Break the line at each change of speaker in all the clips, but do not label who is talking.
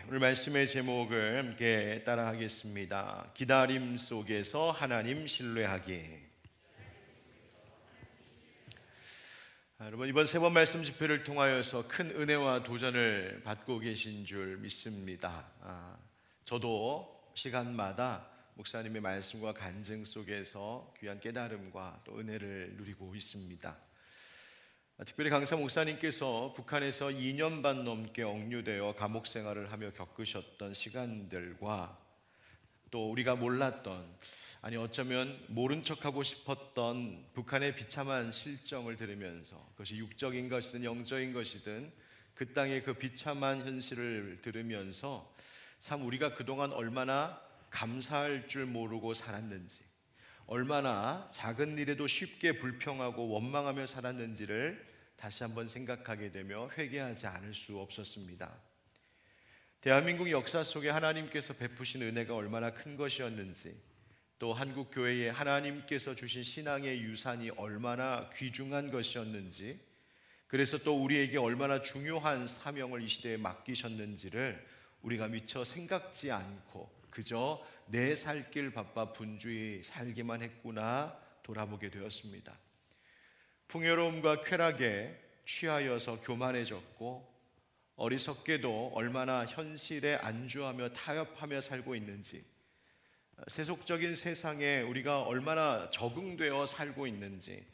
오늘 말씀의 제목을 함께 따라하겠습니다. 기다림 속에서 하나님 신뢰하기. 여러분, 이번 세 번 말씀 집회를 통하여서 큰 은혜와 도전을 받고 계신 줄 믿습니다. 저도 시간마다 목사님의 말씀과 간증 속에서 귀한 깨달음과 또 은혜를 누리고 있습니다. 특별히 강사 목사님께서 북한에서 2년 반 넘게 억류되어 감옥 생활을 하며 겪으셨던 시간들과 또 우리가 몰랐던, 아니 어쩌면 모른 척하고 싶었던 북한의 비참한 실정을 들으면서, 그것이 육적인 것이든 영적인 것이든 그 땅의 그 비참한 현실을 들으면서 참 우리가 그동안 얼마나 감사할 줄 모르고 살았는지, 얼마나 작은 일에도 쉽게 불평하고 원망하며 살았는지를 다시 한번 생각하게 되며 회개하지 않을 수 없었습니다. 대한민국 역사 속에 하나님께서 베푸신 은혜가 얼마나 큰 것이었는지, 또 한국 교회에 하나님께서 주신 신앙의 유산이 얼마나 귀중한 것이었는지, 그래서 또 우리에게 얼마나 중요한 사명을 이 시대에 맡기셨는지를 우리가 미처 생각지 않고 그저 내 살 길 바빠 분주히 살기만 했구나 돌아보게 되었습니다. 풍요로움과 쾌락에 취하여서 교만해졌고, 어리석게도 얼마나 현실에 안주하며 타협하며 살고 있는지, 세속적인 세상에 우리가 얼마나 적응되어 살고 있는지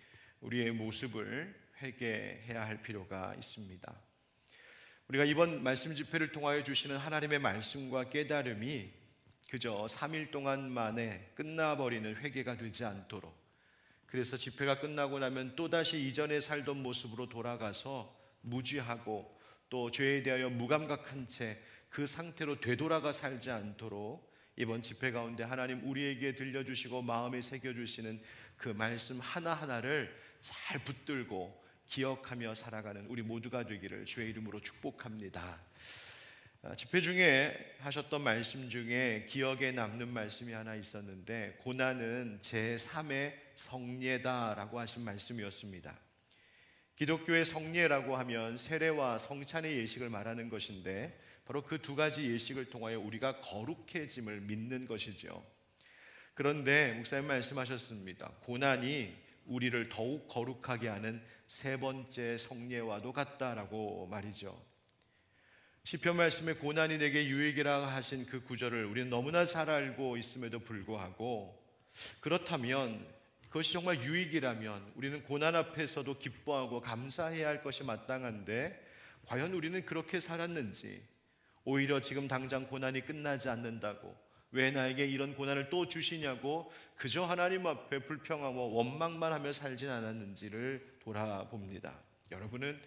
우리의 모습을 회개해야 할 필요가 있습니다. 우리가 이번 말씀 집회를 통하여 주시는 하나님의 말씀과 깨달음이 그저 3일 동안 만에 끝나버리는 회개가 되지 않도록, 그래서 집회가 끝나고 나면 또다시 이전에 살던 모습으로 돌아가서 무지하고 또 죄에 대하여 무감각한 채 그 상태로 되돌아가 살지 않도록 이번 집회 가운데 하나님 우리에게 들려주시고 마음에 새겨주시는 그 말씀 하나하나를 잘 붙들고 기억하며 살아가는 우리 모두가 되기를 주의 이름으로 축복합니다. 집회 중에 하셨던 말씀 중에 기억에 남는 말씀이 하나 있었는데, 고난은 제3의 성례다라고 하신 말씀이었습니다. 기독교의 성례라고 하면 세례와 성찬의 예식을 말하는 것인데, 바로 그 두 가지 예식을 통하여 우리가 거룩해짐을 믿는 것이죠. 그런데 목사님 말씀하셨습니다. 고난이 우리를 더욱 거룩하게 하는 세 번째 성례와도 같다라고 말이죠. 시편 말씀에 고난이 내게 유익이라 하신 그 구절을 우리는 너무나 잘 알고 있음에도 불구하고, 그렇다면 그것이 정말 유익이라면 우리는 고난 앞에서도 기뻐하고 감사해야 할 것이 마땅한데, 과연 우리는 그렇게 살았는지, 오히려 지금 당장 고난이 끝나지 않는다고 왜 나에게 이런 고난을 또 주시냐고 그저 하나님 앞에 불평하고 원망만 하며 살진 않았는지를 돌아봅니다. 여러분은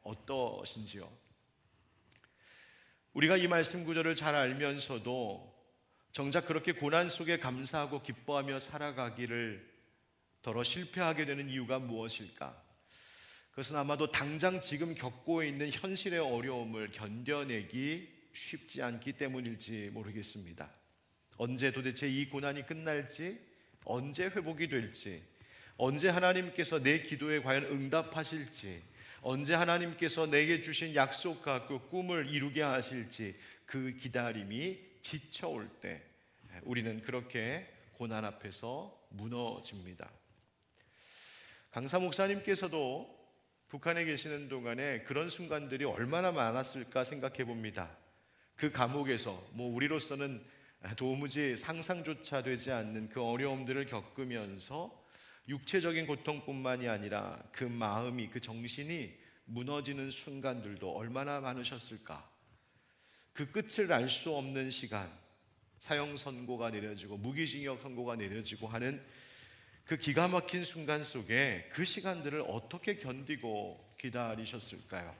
어떠신지요? 우리가 이 말씀 구절을 잘 알면서도 정작 그렇게 고난 속에 감사하고 기뻐하며 살아가기를 더러 실패하게 되는 이유가 무엇일까? 그것은 아마도 당장 지금 겪고 있는 현실의 어려움을 견뎌내기 쉽지 않기 때문일지 모르겠습니다. 언제 도대체 이 고난이 끝날지, 언제 회복이 될지, 언제 하나님께서 내 기도에 과연 응답하실지, 언제 하나님께서 내게 주신 약속과 그 꿈을 이루게 하실지, 그 기다림이 지쳐올 때 우리는 그렇게 고난 앞에서 무너집니다. 강사 목사님께서도 북한에 계시는 동안에 그런 순간들이 얼마나 많았을까 생각해 봅니다. 그 감옥에서 우리로서는 도무지 상상조차 되지 않는 그 어려움들을 겪으면서 육체적인 고통뿐만이 아니라 그 마음이, 그 정신이 무너지는 순간들도 얼마나 많으셨을까. 그 끝을 알 수 없는 시간, 사형 선고가 내려지고 무기징역 선고가 내려지고 하는 그 기가 막힌 순간 속에 그 시간들을 어떻게 견디고 기다리셨을까요?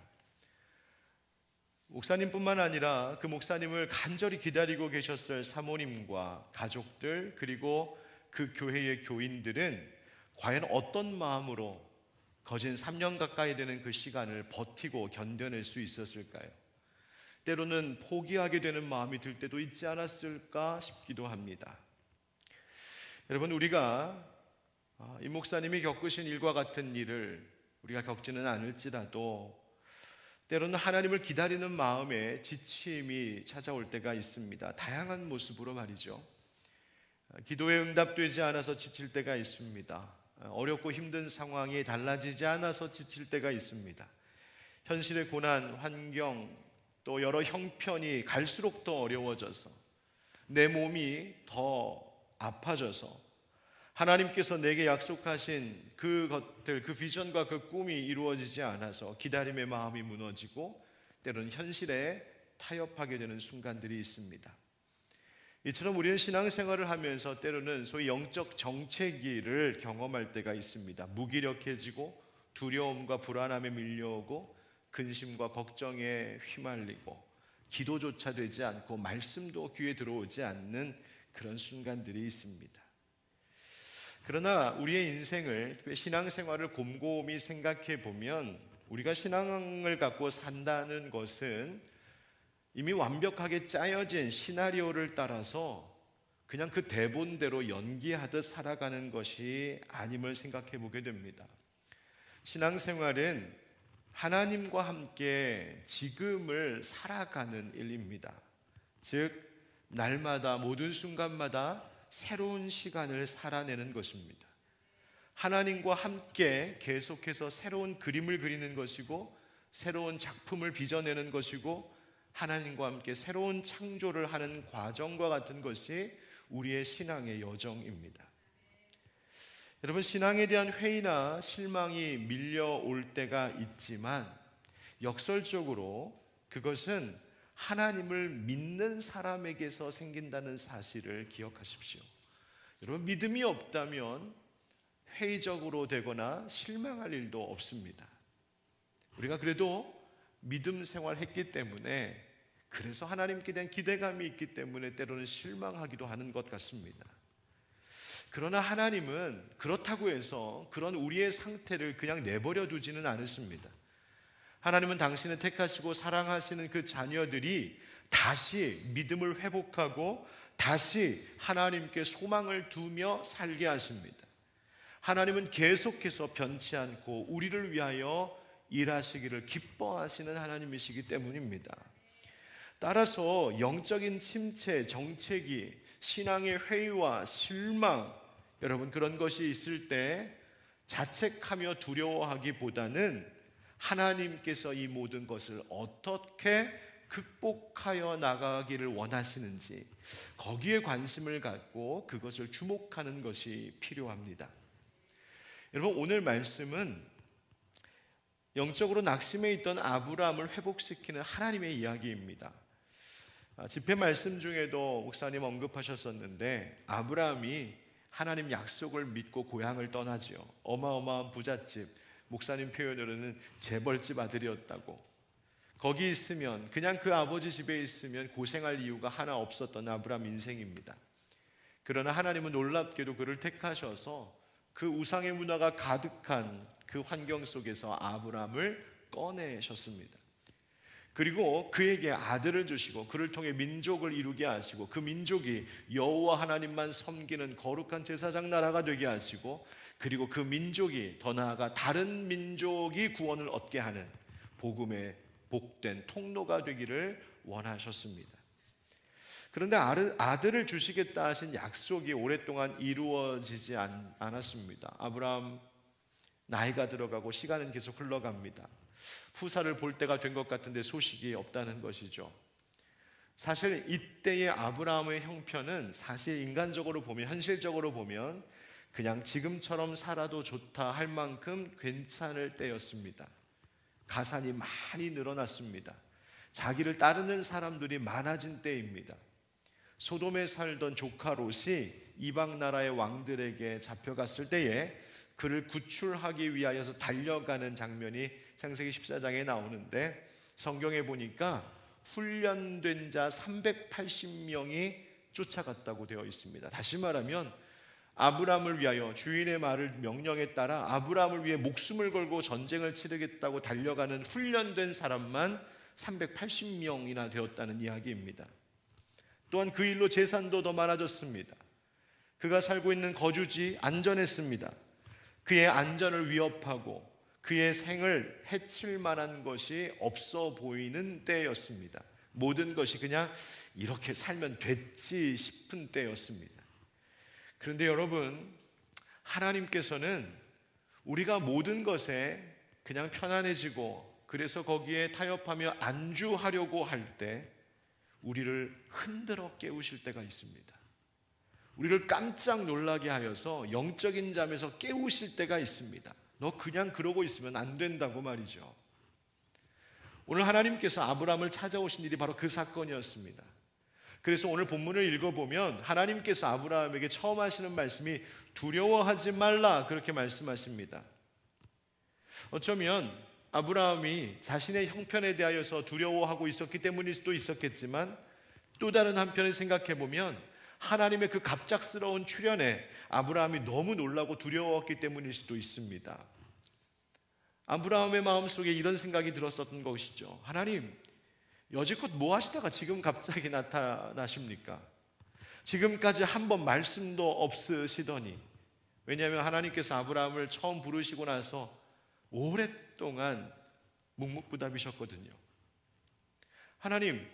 목사님뿐만 아니라 그 목사님을 간절히 기다리고 계셨을 사모님과 가족들, 그리고 그 교회의 교인들은 과연 어떤 마음으로 거진 3년 가까이 되는 그 시간을 버티고 견뎌낼 수 있었을까요? 때로는 포기하게 되는 마음이 들 때도 있지 않았을까 싶기도 합니다. 여러분, 우리가 이 목사님이 겪으신 일과 같은 일을 우리가 겪지는 않을지라도 때로는 하나님을 기다리는 마음에 지침이 찾아올 때가 있습니다. 다양한 모습으로 말이죠. 기도에 응답되지 않아서 지칠 때가 있습니다. 어렵고 힘든 상황이 달라지지 않아서 지칠 때가 있습니다. 현실의 고난, 환경, 또 여러 형편이 갈수록 더 어려워져서 내 몸이 더 아파져서 하나님께서 내게 약속하신 그것들, 그 비전과 그 꿈이 이루어지지 않아서 기다림의 마음이 무너지고 때로는 현실에 타협하게 되는 순간들이 있습니다. 이처럼 우리는 신앙생활을 하면서 때로는 소위 영적 정체기를 경험할 때가 있습니다. 무기력해지고 두려움과 불안함에 밀려오고 근심과 걱정에 휘말리고 기도조차 되지 않고 말씀도 귀에 들어오지 않는 그런 순간들이 있습니다. 그러나 우리의 인생을, 신앙생활을 곰곰이 생각해 보면 우리가 신앙을 갖고 산다는 것은 이미 완벽하게 짜여진 시나리오를 따라서 그냥 그 대본대로 연기하듯 살아가는 것이 아님을 생각해 보게 됩니다. 신앙생활은 하나님과 함께 지금을 살아가는 일입니다. 즉 날마다 모든 순간마다 새로운 시간을 살아내는 것입니다. 하나님과 함께 계속해서 새로운 그림을 그리는 것이고 새로운 작품을 빚어내는 것이고 하나님과 함께 새로운 창조를 하는 과정과 같은 것이 우리의 신앙의 여정입니다. 여러분, 신앙에 대한 회의나 실망이 밀려올 때가 있지만 역설적으로 그것은 하나님을 믿는 사람에게서 생긴다는 사실을 기억하십시오. 여러분, 믿음이 없다면 회의적으로 되거나 실망할 일도 없습니다. 우리가 그래도 믿음 생활했기 때문에, 그래서 하나님께 대한 기대감이 있기 때문에 때로는 실망하기도 하는 것 같습니다. 그러나 하나님은 그렇다고 해서 그런 우리의 상태를 그냥 내버려 두지는 않으십니다. 하나님은 당신을 택하시고 사랑하시는 그 자녀들이 다시 믿음을 회복하고 다시 하나님께 소망을 두며 살게 하십니다. 하나님은 계속해서 변치 않고 우리를 위하여 일하시기를 기뻐하시는 하나님이시기 때문입니다. 따라서 영적인 침체, 정체기, 신앙의 회의와 실망, 여러분 그런 것이 있을 때 자책하며 두려워하기보다는 하나님께서 이 모든 것을 어떻게 극복하여 나가기를 원하시는지 거기에 관심을 갖고 그것을 주목하는 것이 필요합니다. 여러분, 오늘 말씀은 영적으로 낙심해 있던 아브라함을 회복시키는 하나님의 이야기입니다. 집회 말씀 중에도 목사님 언급하셨었는데 아브라함이 하나님 약속을 믿고 고향을 떠나지요. 어마어마한 부잣집, 목사님 표현으로는 재벌집 아들이었다고. 거기 있으면, 그냥 그 아버지 집에 있으면 고생할 이유가 하나 없었던 아브라함 인생입니다. 그러나 하나님은 놀랍게도 그를 택하셔서 그 우상의 문화가 가득한 그 환경 속에서 아브라함을 꺼내셨습니다. 그리고 그에게 아들을 주시고 그를 통해 민족을 이루게 하시고 그 민족이 여호와 하나님만 섬기는 거룩한 제사장 나라가 되게 하시고 그리고 그 민족이 더 나아가 다른 민족이 구원을 얻게 하는 복음의 복된 통로가 되기를 원하셨습니다. 그런데 아들을 주시겠다 하신 약속이 오랫동안 이루어지지 않았습니다. 아브라함 나이가 들어가고 시간은 계속 흘러갑니다. 후사를 볼 때가 된 것 같은데 소식이 없다는 것이죠. 사실 이때의 아브라함의 형편은 사실 인간적으로 보면, 현실적으로 보면 그냥 지금처럼 살아도 좋다 할 만큼 괜찮을 때였습니다. 가산이 많이 늘어났습니다. 자기를 따르는 사람들이 많아진 때입니다. 소돔에 살던 조카 롯이 이방 나라의 왕들에게 잡혀갔을 때에 그를 구출하기 위하여서 달려가는 장면이 창세기 14장에 나오는데, 성경에 보니까 훈련된 자 380명이 쫓아갔다고 되어 있습니다. 다시 말하면 아브라함을 위하여 주인의 말을 명령에 따라 아브라함을 위해 목숨을 걸고 전쟁을 치르겠다고 달려가는 훈련된 사람만 380명이나 되었다는 이야기입니다. 또한 그 일로 재산도 더 많아졌습니다. 그가 살고 있는 거주지 안전했습니다. 그의 안전을 위협하고 그의 생을 해칠 만한 것이 없어 보이는 때였습니다. 모든 것이 그냥 이렇게 살면 됐지 싶은 때였습니다. 그런데 여러분, 하나님께서는 우리가 모든 것에 그냥 편안해지고 그래서 거기에 타협하며 안주하려고 할 때 우리를 흔들어 깨우실 때가 있습니다. 우리를 깜짝 놀라게 하여서 영적인 잠에서 깨우실 때가 있습니다. 너 그냥 그러고 있으면 안 된다고 말이죠. 오늘 하나님께서 아브라함을 찾아오신 일이 바로 그 사건이었습니다. 그래서 오늘 본문을 읽어보면 하나님께서 아브라함에게 처음 하시는 말씀이 두려워하지 말라, 그렇게 말씀하십니다. 어쩌면 아브라함이 자신의 형편에 대하여서 두려워하고 있었기 때문일 수도 있었겠지만, 또 다른 한편을 생각해 보면 하나님의 그 갑작스러운 출현에 아브라함이 너무 놀라고 두려웠기 때문일 수도 있습니다. 아브라함의 마음속에 이런 생각이 들었었던 것이죠. 하나님, 여지껏 뭐 하시다가 지금 갑자기 나타나십니까? 지금까지 한 번 말씀도 없으시더니. 왜냐하면 하나님께서 아브라함을 처음 부르시고 나서 오랫동안 묵묵부답이셨거든요. 하나님,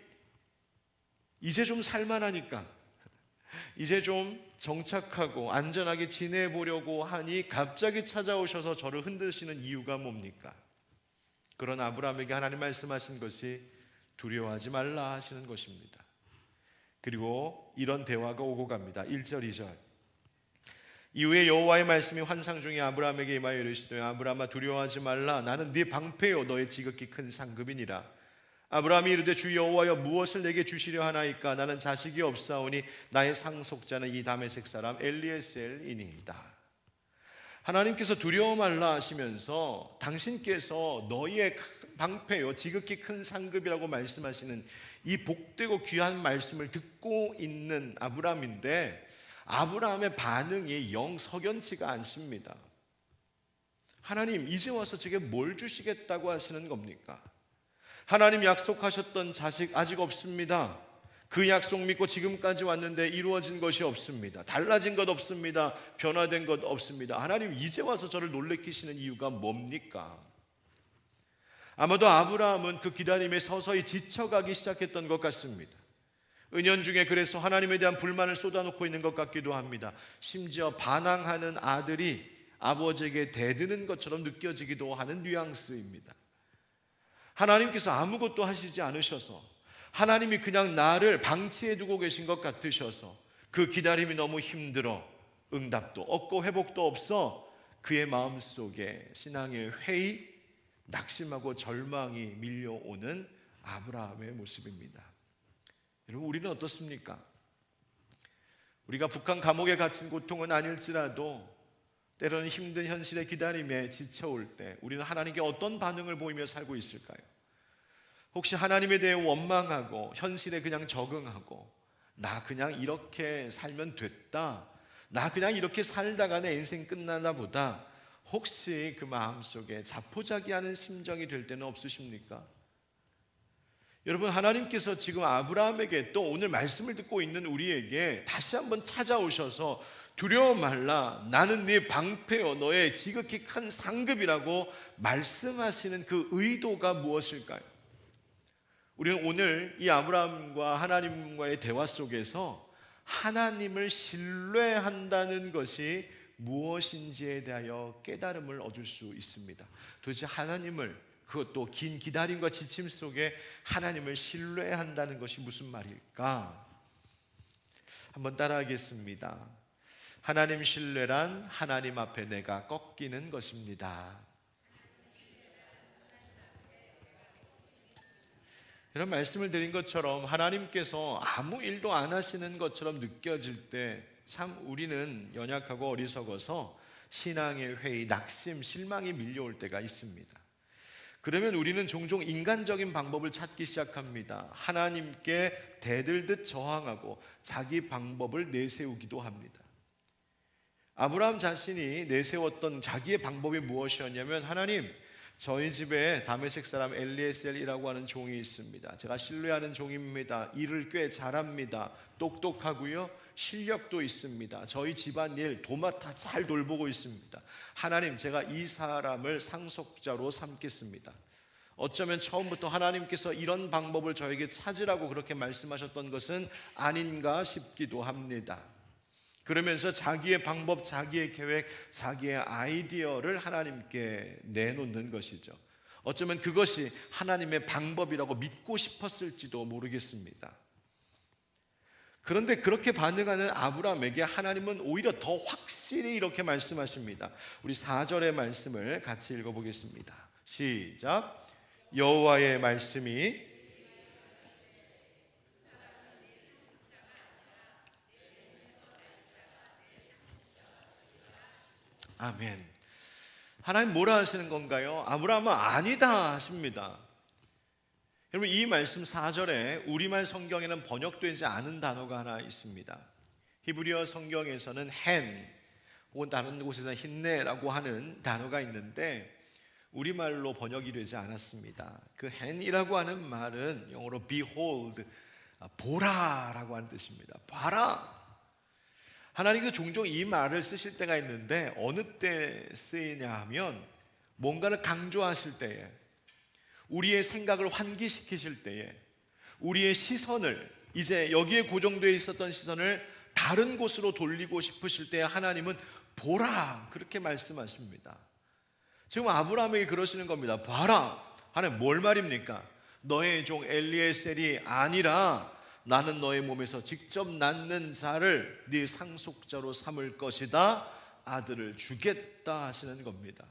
이제 좀 살만하니까, 이제 좀 정착하고 안전하게 지내보려고 하니 갑자기 찾아오셔서 저를 흔드시는 이유가 뭡니까? 그런 아브라함에게 하나님 말씀하신 것이 두려워하지 말라 하시는 것입니다. 그리고 이런 대화가 오고 갑니다. 1절 2절. 이후에 여호와의 말씀이 환상 중에 아브라함에게 임하여 이르시되 아브라함아 두려워하지 말라. 나는 네 방패요 너의 지극히 큰 상급이니라. 아브라함이 이르되 주 여호와여 무엇을 내게 주시려 하나이까? 나는 자식이 없사오니 나의 상속자는 이 다메섹 사람 엘리에셀이니이다. 하나님께서 두려워 말라 하시면서 당신께서 너희의 방패요 지극히 큰 상급이라고 말씀하시는 이 복되고 귀한 말씀을 듣고 있는 아브라함인데, 아브라함의 반응이 영 석연치가 않습니다. 하나님, 이제 와서 제게 뭘 주시겠다고 하시는 겁니까? 하나님 약속하셨던 자식 아직 없습니다. 그 약속 믿고 지금까지 왔는데 이루어진 것이 없습니다. 달라진 것 없습니다. 변화된 것 없습니다. 하나님, 이제 와서 저를 놀래키시는 이유가 뭡니까? 아마도 아브라함은 그 기다림에 서서히 지쳐가기 시작했던 것 같습니다. 은연중에 그래서 하나님에 대한 불만을 쏟아놓고 있는 것 같기도 합니다. 심지어 반항하는 아들이 아버지에게 대드는 것처럼 느껴지기도 하는 뉘앙스입니다. 하나님께서 아무것도 하시지 않으셔서, 하나님이 그냥 나를 방치해 두고 계신 것 같으셔서 그 기다림이 너무 힘들어 응답도 없고 회복도 없어 그의 마음속에 신앙의 회의, 낙심하고 절망이 밀려오는 아브라함의 모습입니다. 여러분, 우리는 어떻습니까? 우리가 북한 감옥에 갇힌 고통은 아닐지라도 때로는 힘든 현실의 기다림에 지쳐올 때 우리는 하나님께 어떤 반응을 보이며 살고 있을까요? 혹시 하나님에 대해 원망하고 현실에 그냥 적응하고 나 그냥 이렇게 살면 됐다, 나 그냥 이렇게 살다가 내 인생 끝나나 보다, 혹시 그 마음속에 자포자기하는 심정이 될 때는 없으십니까? 여러분, 하나님께서 지금 아브라함에게 또 오늘 말씀을 듣고 있는 우리에게 다시 한번 찾아오셔서 두려워 말라, 나는 네 방패요 너의 지극히 큰 상급이라고 말씀하시는 그 의도가 무엇일까요? 우리는 오늘 이 아브라함과 하나님과의 대화 속에서 하나님을 신뢰한다는 것이 무엇인지에 대하여 깨달음을 얻을 수 있습니다. 도대체 하나님을, 그것도 긴 기다림과 지침 속에 하나님을 신뢰한다는 것이 무슨 말일까? 한번 따라하겠습니다. 하나님 신뢰란 하나님 앞에 내가 꺾이는 것입니다. 이런 말씀을 드린 것처럼 하나님께서 아무 일도 안 하시는 것처럼 느껴질 때 참 우리는 연약하고 어리석어서 신앙의 회의, 낙심, 실망이 밀려올 때가 있습니다. 그러면 우리는 종종 인간적인 방법을 찾기 시작합니다. 하나님께 대들듯 저항하고 자기 방법을 내세우기도 합니다. 아브라함 자신이 내세웠던 자기의 방법이 무엇이었냐면, 하나님, 저희 집에 다메섹 사람 엘리에셀이라고 하는 종이 있습니다. 제가 신뢰하는 종입니다. 일을 꽤 잘합니다. 똑똑하고요, 실력도 있습니다. 저희 집안일 도맡아 잘 돌보고 있습니다. 하나님, 제가 이 사람을 상속자로 삼겠습니다. 어쩌면 처음부터 하나님께서 이런 방법을 저에게 찾으라고 그렇게 말씀하셨던 것은 아닌가 싶기도 합니다. 그러면서 자기의 방법, 자기의 계획, 자기의 아이디어를 하나님께 내놓는 것이죠. 어쩌면 그것이 하나님의 방법이라고 믿고 싶었을지도 모르겠습니다. 그런데 그렇게 반응하는 아브라함에게 하나님은 오히려 더 확실히 이렇게 말씀하십니다. 우리 4절의 말씀을 같이 읽어보겠습니다. 시작. 여호와의 말씀이 아멘. 하나님 뭐라 하시는 건가요? 아브라함은 아니다 하십니다. 여러분, 이 말씀 4절에 우리말 성경에는 번역되지 않은 단어가 하나 있습니다. 히브리어 성경에서는 hen 혹은 다른 곳에서는 힌네라고 하는 단어가 있는데 우리말로 번역이 되지 않았습니다. 그 hen이라고 하는 말은 영어로 behold, 보라라고 하는 뜻입니다. 봐라. 하나님께서 종종 이 말을 쓰실 때가 있는데 어느 때 쓰이냐 하면 뭔가를 강조하실 때에, 우리의 생각을 환기시키실 때에, 우리의 시선을, 이제 여기에 고정되어 있었던 시선을 다른 곳으로 돌리고 싶으실 때에 하나님은 보라 그렇게 말씀하십니다. 지금 아브라함에게 그러시는 겁니다. 봐라. 하나님 뭘 말입니까? 너의 종 엘리에셀이 아니라 나는 너의 몸에서 직접 낳는 자를 네 상속자로 삼을 것이다. 아들을 주겠다 하시는 겁니다.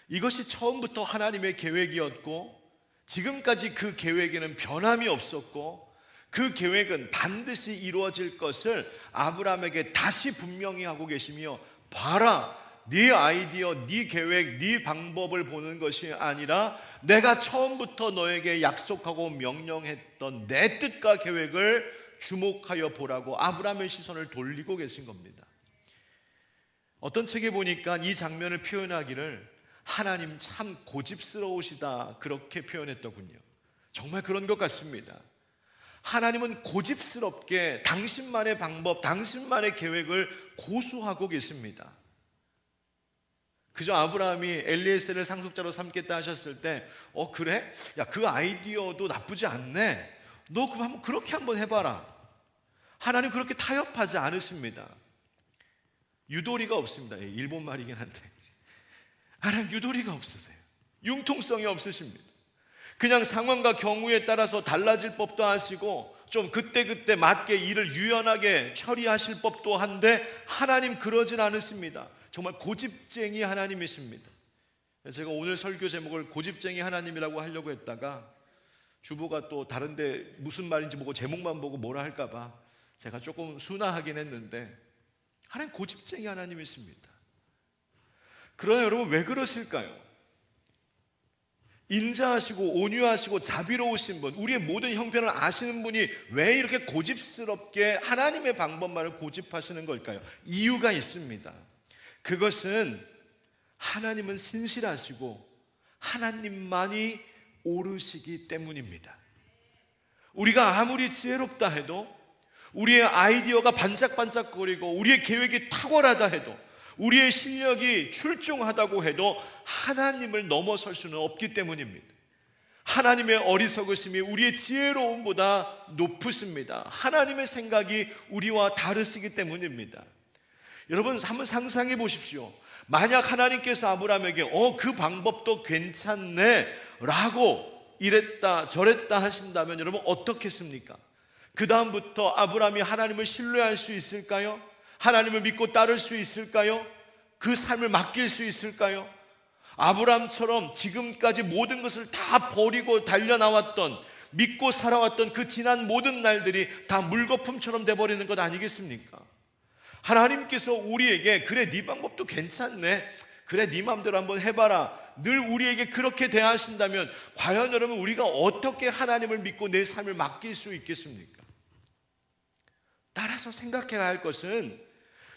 이것이 처음부터 하나님의 계획이었고 지금까지 그 계획에는 변함이 없었고 그 계획은 반드시 이루어질 것을 아브라함에게 다시 분명히 하고 계시며, 봐라, 네 아이디어, 네 계획, 네 방법을 보는 것이 아니라 내가 처음부터 너에게 약속하고 명령했던 내 뜻과 계획을 주목하여 보라고 아브라함의 시선을 돌리고 계신 겁니다. 어떤 책에 보니까 이 장면을 표현하기를 하나님 참 고집스러우시다 그렇게 표현했더군요. 정말 그런 것 같습니다. 하나님은 고집스럽게 당신만의 방법, 당신만의 계획을 고수하고 계십니다. 그저 아브라함이 엘리에셀을 상속자로 삼겠다 하셨을 때 그래? 야, 그 아이디어도 나쁘지 않네. 너 그럼 한번 그렇게 한번 해봐라. 하나님 그렇게 타협하지 않으십니다. 유도리가 없습니다. 일본 말이긴 한데 하나님 유도리가 없으세요. 융통성이 없으십니다. 그냥 상황과 경우에 따라서 달라질 법도 하시고 좀 그때그때 맞게 일을 유연하게 처리하실 법도 한데 하나님 그러진 않으십니다. 정말 고집쟁이 하나님이십니다. 제가 오늘 설교 제목을 고집쟁이 하나님이라고 하려고 했다가 주보가 또 다른데 무슨 말인지 보고 제목만 보고 뭐라 할까봐 제가 조금 순화하긴 했는데 하나님 고집쟁이 하나님이십니다. 그러나 여러분 왜 그러실까요? 인자하시고 온유하시고 자비로우신 분, 우리의 모든 형편을 아시는 분이 왜 이렇게 고집스럽게 하나님의 방법만을 고집하시는 걸까요? 이유가 있습니다. 그것은 하나님은 신실하시고 하나님만이 옳으시기 때문입니다. 우리가 아무리 지혜롭다 해도, 우리의 아이디어가 반짝반짝거리고 우리의 계획이 탁월하다 해도, 우리의 실력이 출중하다고 해도 하나님을 넘어설 수는 없기 때문입니다. 하나님의 어리석으심이 우리의 지혜로움보다 높으십니다. 하나님의 생각이 우리와 다르시기 때문입니다. 여러분 한번 상상해 보십시오. 만약 하나님께서 아브라함에게 그 방법도 괜찮네 라고 이랬다 저랬다 하신다면 여러분 어떻겠습니까? 그 다음부터 아브라함이 하나님을 신뢰할 수 있을까요? 하나님을 믿고 따를 수 있을까요? 그 삶을 맡길 수 있을까요? 아브라함처럼 지금까지 모든 것을 다 버리고 달려나왔던, 믿고 살아왔던 그 지난 모든 날들이 다 물거품처럼 돼버리는 것 아니겠습니까? 하나님께서 우리에게 그래 네 방법도 괜찮네, 그래 네 마음대로 한번 해봐라, 늘 우리에게 그렇게 대하신다면 과연 여러분 우리가 어떻게 하나님을 믿고 내 삶을 맡길 수 있겠습니까? 따라서 생각해야 할 것은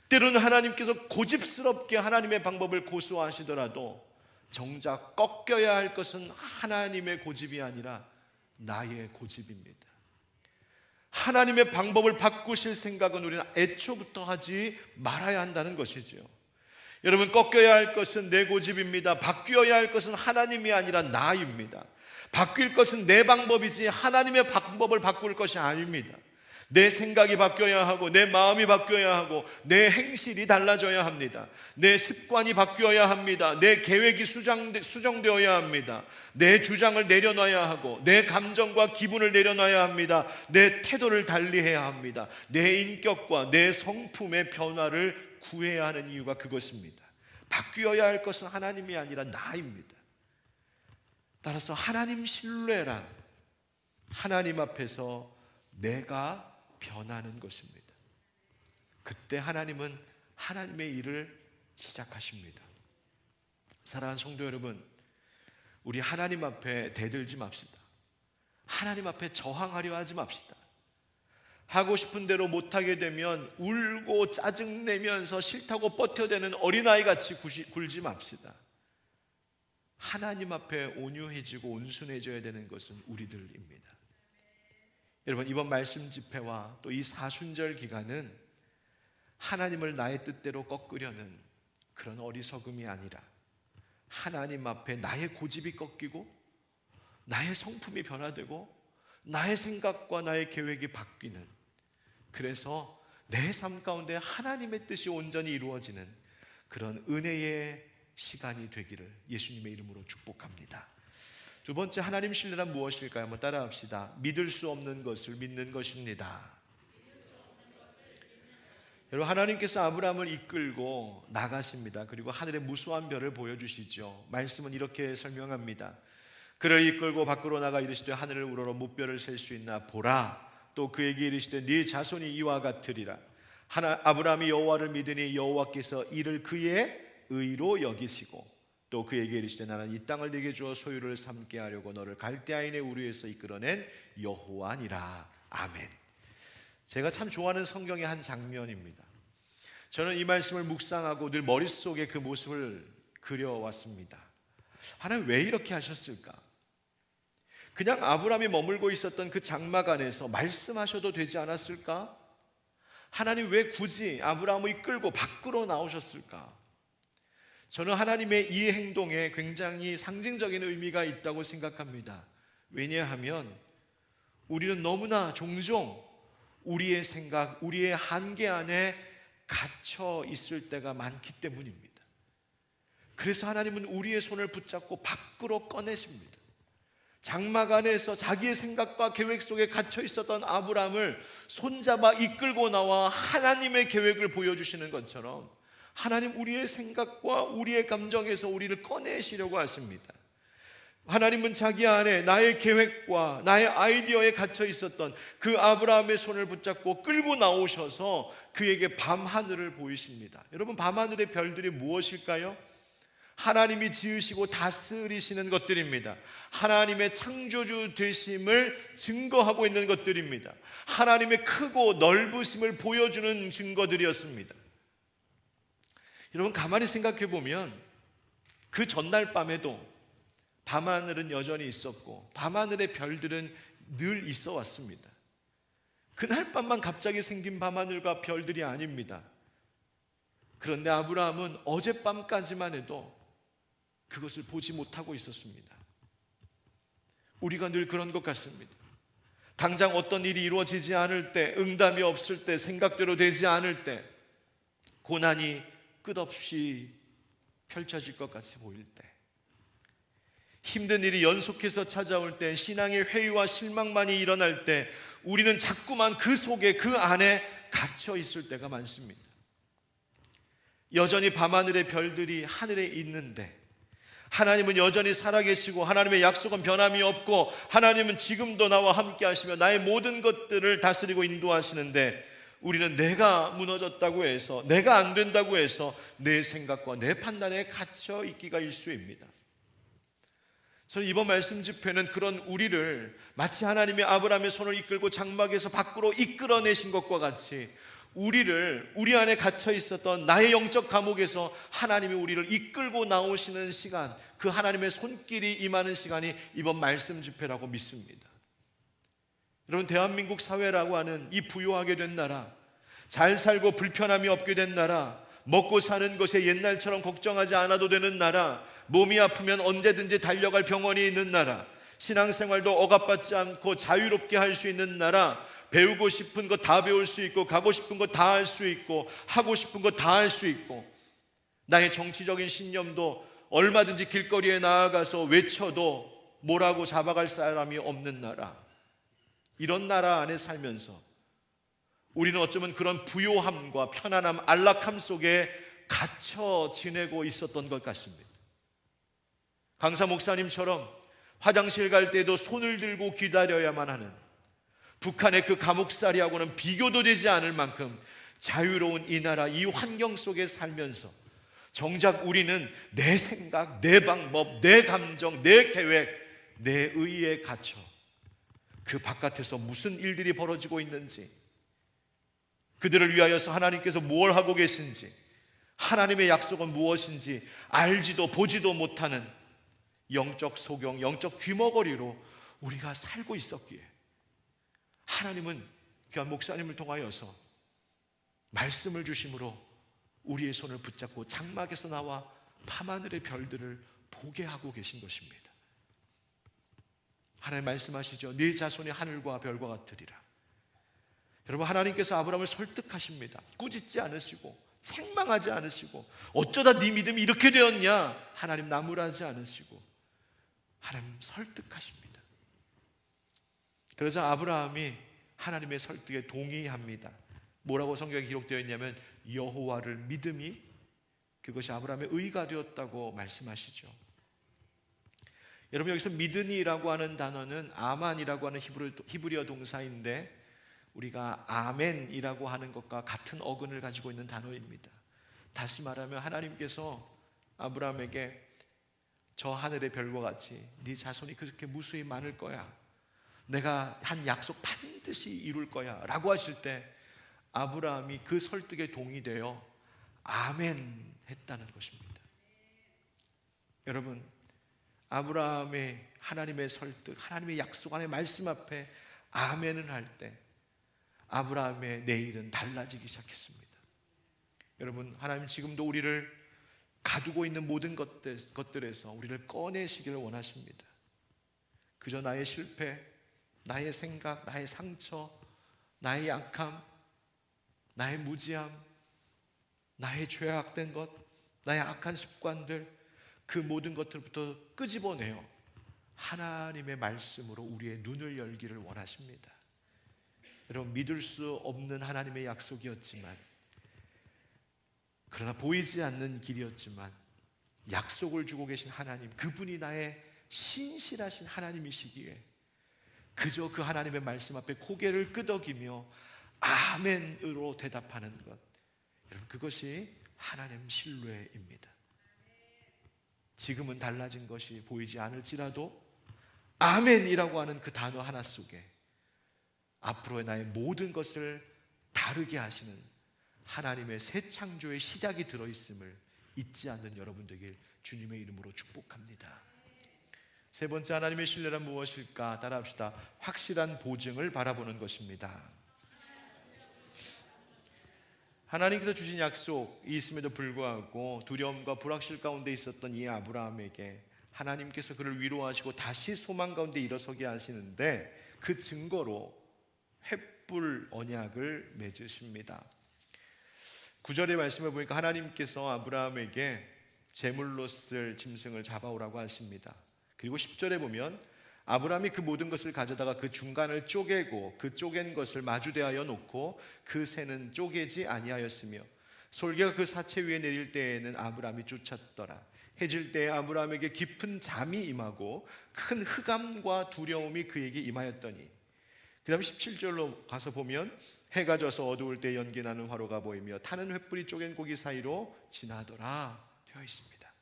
때로는 하나님께서 고집스럽게 하나님의 방법을 고수하시더라도 정작 꺾여야 할 것은 하나님의 고집이 아니라 나의 고집입니다. 하나님의 방법을 바꾸실 생각은 우리는 애초부터 하지 말아야 한다는 것이죠. 여러분, 꺾여야 할 것은 내 고집입니다. 바뀌어야 할 것은 하나님이 아니라 나입니다. 바뀔 것은 내 방법이지 하나님의 방법을 바꿀 것이 아닙니다. 내 생각이 바뀌어야 하고, 내 마음이 바뀌어야 하고, 내 행실이 달라져야 합니다. 내 습관이 바뀌어야 합니다. 내 계획이 수정되어야 합니다. 내 주장을 내려놔야 하고, 내 감정과 기분을 내려놔야 합니다. 내 태도를 달리해야 합니다. 내 인격과 내 성품의 변화를 구해야 하는 이유가 그것입니다. 바뀌어야 할 것은 하나님이 아니라 나입니다. 따라서 하나님 신뢰란 하나님 앞에서 내가 변하는 것입니다. 그때 하나님은 하나님의 일을 시작하십니다. 사랑하는 성도 여러분, 우리 하나님 앞에 대들지 맙시다. 하나님 앞에 저항하려 하지 맙시다. 하고 싶은 대로 못하게 되면 울고 짜증내면서 싫다고 버텨대는 어린아이같이 굴지 맙시다. 하나님 앞에 온유해지고 온순해져야 되는 것은 우리들입니다. 여러분, 이번 말씀 집회와 또 이 사순절 기간은 하나님을 나의 뜻대로 꺾으려는 그런 어리석음이 아니라 하나님 앞에 나의 고집이 꺾이고 나의 성품이 변화되고 나의 생각과 나의 계획이 바뀌는, 그래서 내 삶 가운데 하나님의 뜻이 온전히 이루어지는 그런 은혜의 시간이 되기를 예수님의 이름으로 축복합니다. 두 번째, 하나님 신뢰란 무엇일까요? 한번 따라합시다. 믿을 수 없는 것을 믿는 것입니다. 여러분, 하나님께서 아브라함을 이끌고 나가십니다. 그리고 하늘의 무수한 별을 보여주시죠. 말씀은 이렇게 설명합니다. 그를 이끌고 밖으로 나가 이르시되 하늘을 우러러 무별을 셀 수 있나 보라. 또 그에게 이르시되 네 자손이 이와 같으리라. 아브라함이 여호와를 믿으니 여호와께서 이를 그의 의로 여기시고 또 그에게 이르시되 나는 이 땅을 네게 주어 소유를 삼게 하려고 너를 갈대아인의 우리에서 이끌어낸 여호와니라. 아멘. 제가 참 좋아하는 성경의 한 장면입니다. 저는 이 말씀을 묵상하고 늘 머릿속에 그 모습을 그려왔습니다. 하나님 왜 이렇게 하셨을까? 그냥 아브라함이 머물고 있었던 그 장막 안에서 말씀하셔도 되지 않았을까? 하나님 왜 굳이 아브라함을 이끌고 밖으로 나오셨을까? 저는 하나님의 이 행동에 굉장히 상징적인 의미가 있다고 생각합니다. 왜냐하면 우리는 너무나 종종 우리의 생각, 우리의 한계 안에 갇혀 있을 때가 많기 때문입니다. 그래서 하나님은 우리의 손을 붙잡고 밖으로 꺼내십니다. 장막 안에서 자기의 생각과 계획 속에 갇혀 있었던 아브라함을 손잡아 이끌고 나와 하나님의 계획을 보여주시는 것처럼 하나님 우리의 생각과 우리의 감정에서 우리를 꺼내시려고 하십니다. 하나님은 자기 안에 나의 계획과 나의 아이디어에 갇혀 있었던 그 아브라함의 손을 붙잡고 끌고 나오셔서 그에게 밤하늘을 보이십니다. 여러분, 밤하늘의 별들이 무엇일까요? 하나님이 지으시고 다스리시는 것들입니다. 하나님의 창조주 되심을 증거하고 있는 것들입니다. 하나님의 크고 넓으심을 보여주는 증거들이었습니다. 여러분, 가만히 생각해 보면 그 전날 밤에도 밤하늘은 여전히 있었고 밤하늘의 별들은 늘 있어 왔습니다. 그날 밤만 갑자기 생긴 밤하늘과 별들이 아닙니다. 그런데 아브라함은 어젯밤까지만 해도 그것을 보지 못하고 있었습니다. 우리가 늘 그런 것 같습니다. 당장 어떤 일이 이루어지지 않을 때, 응답이 없을 때, 생각대로 되지 않을 때, 고난이 끝없이 펼쳐질 것 같이 보일 때, 힘든 일이 연속해서 찾아올 때, 신앙의 회의와 실망만이 일어날 때 우리는 자꾸만 그 속에, 그 안에 갇혀 있을 때가 많습니다. 여전히 밤하늘의 별들이 하늘에 있는데 하나님은 여전히 살아계시고 하나님의 약속은 변함이 없고 하나님은 지금도 나와 함께 하시며 나의 모든 것들을 다스리고 인도하시는데 우리는 내가 무너졌다고 해서, 내가 안 된다고 해서 내 생각과 내 판단에 갇혀 있기가 일쑤입니다. 저는 이번 말씀 집회는 그런 우리를 마치 하나님이 아브라함의 손을 이끌고 장막에서 밖으로 이끌어내신 것과 같이 우리 안에 갇혀 있었던 나의 영적 감옥에서 하나님이 우리를 이끌고 나오시는 시간, 그 하나님의 손길이 임하는 시간이 이번 말씀 집회라고 믿습니다. 여러분, 대한민국 사회라고 하는 이 부유하게 된 나라, 잘 살고 불편함이 없게 된 나라, 먹고 사는 것에 옛날처럼 걱정하지 않아도 되는 나라, 몸이 아프면 언제든지 달려갈 병원이 있는 나라, 신앙생활도 억압받지 않고 자유롭게 할 수 있는 나라, 배우고 싶은 거 다 배울 수 있고, 가고 싶은 거 다 할 수 있고, 하고 싶은 거 다 할 수 있고, 나의 정치적인 신념도 얼마든지 길거리에 나아가서 외쳐도 뭐라고 잡아갈 사람이 없는 나라, 이런 나라 안에 살면서 우리는 어쩌면 그런 부요함과 편안함, 안락함 속에 갇혀 지내고 있었던 것 같습니다. 강사 목사님처럼 화장실 갈 때도 손을 들고 기다려야만 하는, 북한의 그 감옥살이하고는 비교도 되지 않을 만큼 자유로운 이 나라, 이 환경 속에 살면서 정작 우리는 내 생각, 내 방법, 내 감정, 내 계획, 내 의에 갇혀 그 바깥에서 무슨 일들이 벌어지고 있는지, 그들을 위하여서 하나님께서 뭘 하고 계신지, 하나님의 약속은 무엇인지 알지도 보지도 못하는 영적 소경, 영적 귀머거리로 우리가 살고 있었기에 하나님은 귀한 목사님을 통하여서 말씀을 주심으로 우리의 손을 붙잡고 장막에서 나와 밤하늘의 별들을 보게 하고 계신 것입니다. 하나님 말씀하시죠. 네 자손이 하늘과 별과 같으리라. 여러분, 하나님께서 아브라함을 설득하십니다. 꾸짖지 않으시고 책망하지 않으시고 어쩌다 네 믿음이 이렇게 되었냐, 하나님 나무라지 않으시고 하나님 설득하십니다. 그러자 아브라함이 하나님의 설득에 동의합니다. 뭐라고 성경에 기록되어 있냐면 여호와를 믿음이 그것이 아브라함의 의가 되었다고 말씀하시죠. 여러분, 여기서 믿으니라고 하는 단어는 아만이라고 하는 히브리어 동사인데 우리가 아멘이라고 하는 것과 같은 어근을 가지고 있는 단어입니다. 다시 말하면 하나님께서 아브라함에게 저 하늘의 별과 같이 네 자손이 그렇게 무수히 많을 거야, 내가 한 약속 반드시 이룰 거야 라고 하실 때 아브라함이 그 설득에 동의되어 아멘 했다는 것입니다. 여러분, 아브라함의 하나님의 설득, 하나님의 약속 안에 말씀 앞에 아멘을 할 때 아브라함의 내일은 달라지기 시작했습니다. 여러분, 하나님 지금도 우리를 가두고 있는 모든 것들에서 우리를 꺼내시기를 원하십니다. 그저 나의 실패, 나의 생각, 나의 상처, 나의 약함, 나의 무지함, 나의 죄악된 것, 나의 악한 습관들, 그 모든 것들부터 끄집어내어 하나님의 말씀으로 우리의 눈을 열기를 원하십니다. 여러분, 믿을 수 없는 하나님의 약속이었지만, 그러나 보이지 않는 길이었지만 약속을 주고 계신 하나님, 그분이 나의 신실하신 하나님이시기에 그저 그 하나님의 말씀 앞에 고개를 끄덕이며 아멘으로 대답하는 것, 여러분, 그것이 하나님 신뢰입니다. 지금은 달라진 것이 보이지 않을지라도 아멘이라고 하는 그 단어 하나 속에 앞으로의 나의 모든 것을 다르게 하시는 하나님의 새 창조의 시작이 들어있음을 잊지 않는 여러분 되길 주님의 이름으로 축복합니다. 세 번째, 하나님의 신뢰란 무엇일까? 따라합시다. 확실한 보증을 바라보는 것입니다. 하나님께서 주신 약속이 있음에도 불구하고 두려움과 불확실 가운데 있었던 이 아브라함에게 하나님께서 그를 위로하시고 다시 소망 가운데 일어서게 하시는데 그 증거로 횃불 언약을 맺으십니다. 9절의 말씀을 보니까 하나님께서 아브라함에게 제물로 쓸 짐승을 잡아오라고 하십니다. 그리고 10절에 보면 아브라함이 그 모든 것을 가져다가 그 중간을 쪼개고 그 쪼갠 것을 마주대하여 놓고 그 새는 쪼개지 아니하였으며 솔개가 그 사체 위에 내릴 때에는 아브라함이 쫓았더라. 해질 때에 아브라함에게 깊은 잠이 임하고 큰 흑암과 두려움이 그에게 임하였더니, 그 다음 17절로 가서 보면 해가 져서 어두울 때 연기나는 화로가 보이며 타는 횃불이 쪼갠 고기 사이로 지나더라 되어 있습니다.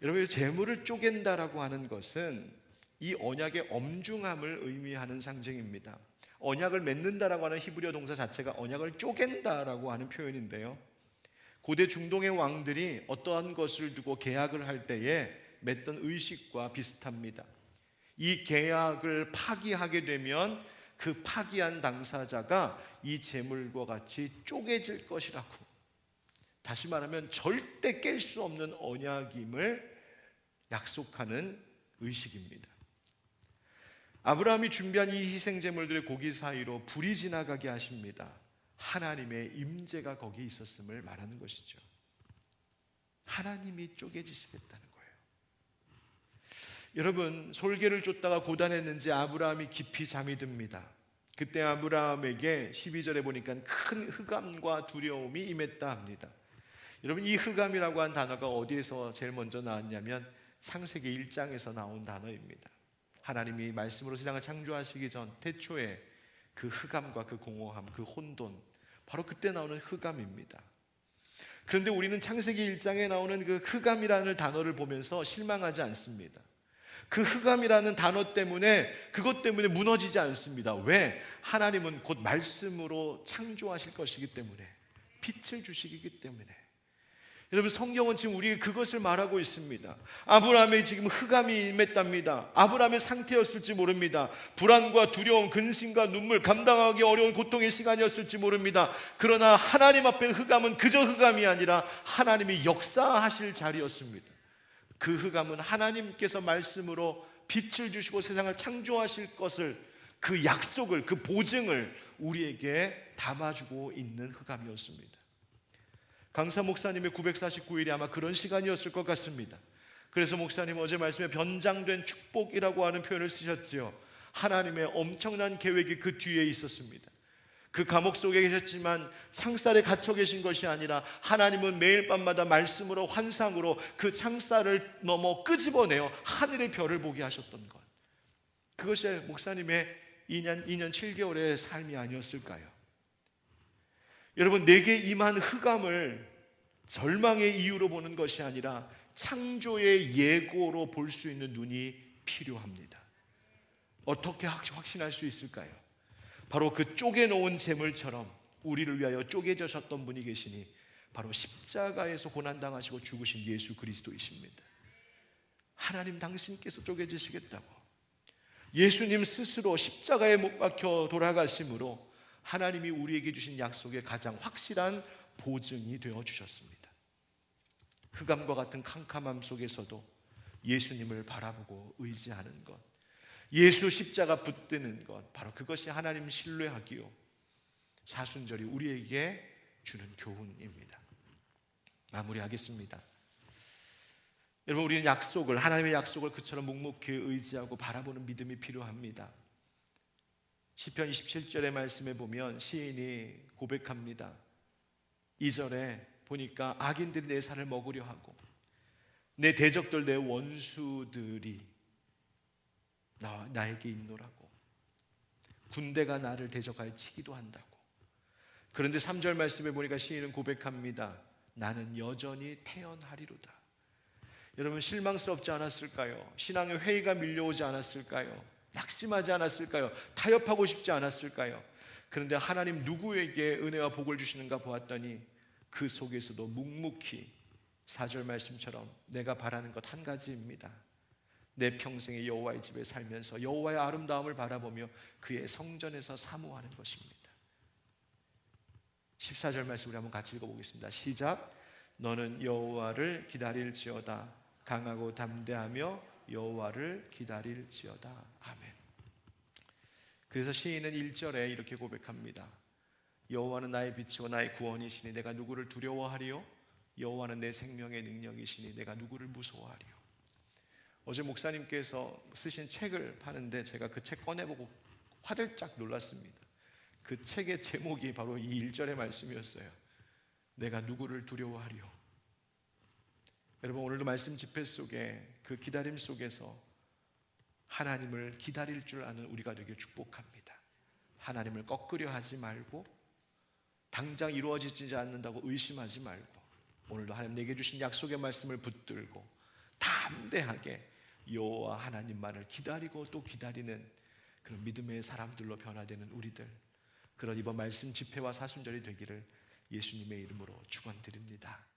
여러분, 재물을 쪼갠다라고 하는 것은 이 언약의 엄중함을 의미하는 상징입니다. 언약을 맺는다라고 하는 히브리어 동사 자체가 언약을 쪼갠다라고 하는 표현인데요, 고대 중동의 왕들이 어떠한 것을 두고 계약을 할 때에 맺던 의식과 비슷합니다. 이 계약을 파기하게 되면 그 파기한 당사자가 이 재물과 같이 쪼개질 것이라고, 다시 말하면 절대 깰 수 없는 언약임을 약속하는 의식입니다. 아브라함이 준비한 이 희생 제물들의 고기 사이로 불이 지나가게 하십니다. 하나님의 임재가 거기에 있었음을 말하는 것이죠. 하나님이 쪼개지시겠다는 거예요. 여러분, 솔개를 쫓다가 고단했는지 아브라함이 깊이 잠이 듭니다. 그때 아브라함에게 12절에 보니까 큰 흑암과 두려움이 임했다 합니다. 여러분, 이 흑암이라고 한 단어가 어디에서 제일 먼저 나왔냐면 창세기 1장에서 나온 단어입니다. 하나님이 말씀으로 세상을 창조하시기 전 태초에 그 흑암과 그 공허함, 그 혼돈, 바로 그때 나오는 흑암입니다. 그런데 우리는 창세기 1장에 나오는 그 흑암이라는 단어를 보면서 실망하지 않습니다. 그 흑암이라는 단어 때문에, 그것 때문에 무너지지 않습니다. 왜? 하나님은 곧 말씀으로 창조하실 것이기 때문에, 빛을 주시기 때문에. 여러분, 성경은 지금 우리에게 그것을 말하고 있습니다. 아브라함의 지금 흑암이 임했답니다. 아브라함의 상태였을지 모릅니다. 불안과 두려움, 근심과 눈물, 감당하기 어려운 고통의 시간이었을지 모릅니다. 그러나 하나님 앞에 흑암은 그저 흑암이 아니라 하나님이 역사하실 자리였습니다. 그 흑암은 하나님께서 말씀으로 빛을 주시고 세상을 창조하실 것을, 그 약속을, 그 보증을 우리에게 담아주고 있는 흑암이었습니다. 강사 목사님의 949일이 아마 그런 시간이었을 것 같습니다. 그래서 목사님 어제 말씀에 변장된 축복이라고 하는 표현을 쓰셨지요. 하나님의 엄청난 계획이 그 뒤에 있었습니다. 그 감옥 속에 계셨지만 창살에 갇혀 계신 것이 아니라 하나님은 매일 밤마다 말씀으로, 환상으로 그 창살을 넘어 끄집어내어 하늘의 별을 보게 하셨던 것, 그것이 목사님의 2년 7개월의 삶이 아니었을까요? 여러분, 내게 임한 흑암을 절망의 이유로 보는 것이 아니라 창조의 예고로 볼 수 있는 눈이 필요합니다. 어떻게 확신할 수 있을까요? 바로 그 쪼개놓은 재물처럼 우리를 위하여 쪼개져셨던 분이 계시니 바로 십자가에서 고난당하시고 죽으신 예수 그리스도이십니다. 하나님 당신께서 쪼개지시겠다고, 예수님 스스로 십자가에 못 박혀 돌아가심으로 하나님이 우리에게 주신 약속의 가장 확실한 보증이 되어 주셨습니다. 흑암과 같은 캄캄함 속에서도 예수님을 바라보고 의지하는 것, 예수 십자가 붙드는 것, 바로 그것이 하나님 신뢰하기요, 사순절이 우리에게 주는 교훈입니다. 마무리하겠습니다. 여러분, 우리는 약속을, 하나님의 약속을 그처럼 묵묵히 의지하고 바라보는 믿음이 필요합니다. 시편 27절의 말씀에 보면 시인이 고백합니다. 2절에 보니까 악인들이 내 살을 먹으려 하고 내 대적들, 내 원수들이 나에게 있노라고, 군대가 나를 대적하여 치기도 한다고. 그런데 3절 말씀에 보니까 시인은 고백합니다. 나는 여전히 태연하리로다. 여러분, 실망스럽지 않았을까요? 신앙의 회의가 밀려오지 않았을까요? 낙심하지 않았을까요? 타협하고 싶지 않았을까요? 그런데 하나님 누구에게 은혜와 복을 주시는가 보았더니 그 속에서도 묵묵히 4절 말씀처럼 내가 바라는 것 한 가지입니다. 내 평생에 여호와의 집에 살면서 여호와의 아름다움을 바라보며 그의 성전에서 사모하는 것입니다. 14절 말씀 우리 한번 같이 읽어보겠습니다. 시작. 너는 여호와를 기다릴지어다. 강하고 담대하며 여호와를 기다릴지어다. 아멘. 그래서 시인은 1절에 이렇게 고백합니다. 여호와는 나의 빛이고 나의 구원이시니 내가 누구를 두려워하리요? 여호와는 내 생명의 능력이시니 내가 누구를 무서워하리요? 어제 목사님께서 쓰신 책을 파는데 제가 그 책 꺼내보고 화들짝 놀랐습니다. 그 책의 제목이 바로 이 1절의 말씀이었어요. 내가 누구를 두려워하리요? 여러분, 오늘도 말씀 집회 속에 그 기다림 속에서 하나님을 기다릴 줄 아는 우리가 되길 축복합니다. 하나님을 꺾으려 하지 말고 당장 이루어지지 않는다고 의심하지 말고 오늘도 하나님 내게 주신 약속의 말씀을 붙들고 담대하게 여호와 하나님만을 기다리고 또 기다리는 그런 믿음의 사람들로 변화되는 우리들, 그런 이번 말씀 집회와 사순절이 되기를 예수님의 이름으로 축원드립니다.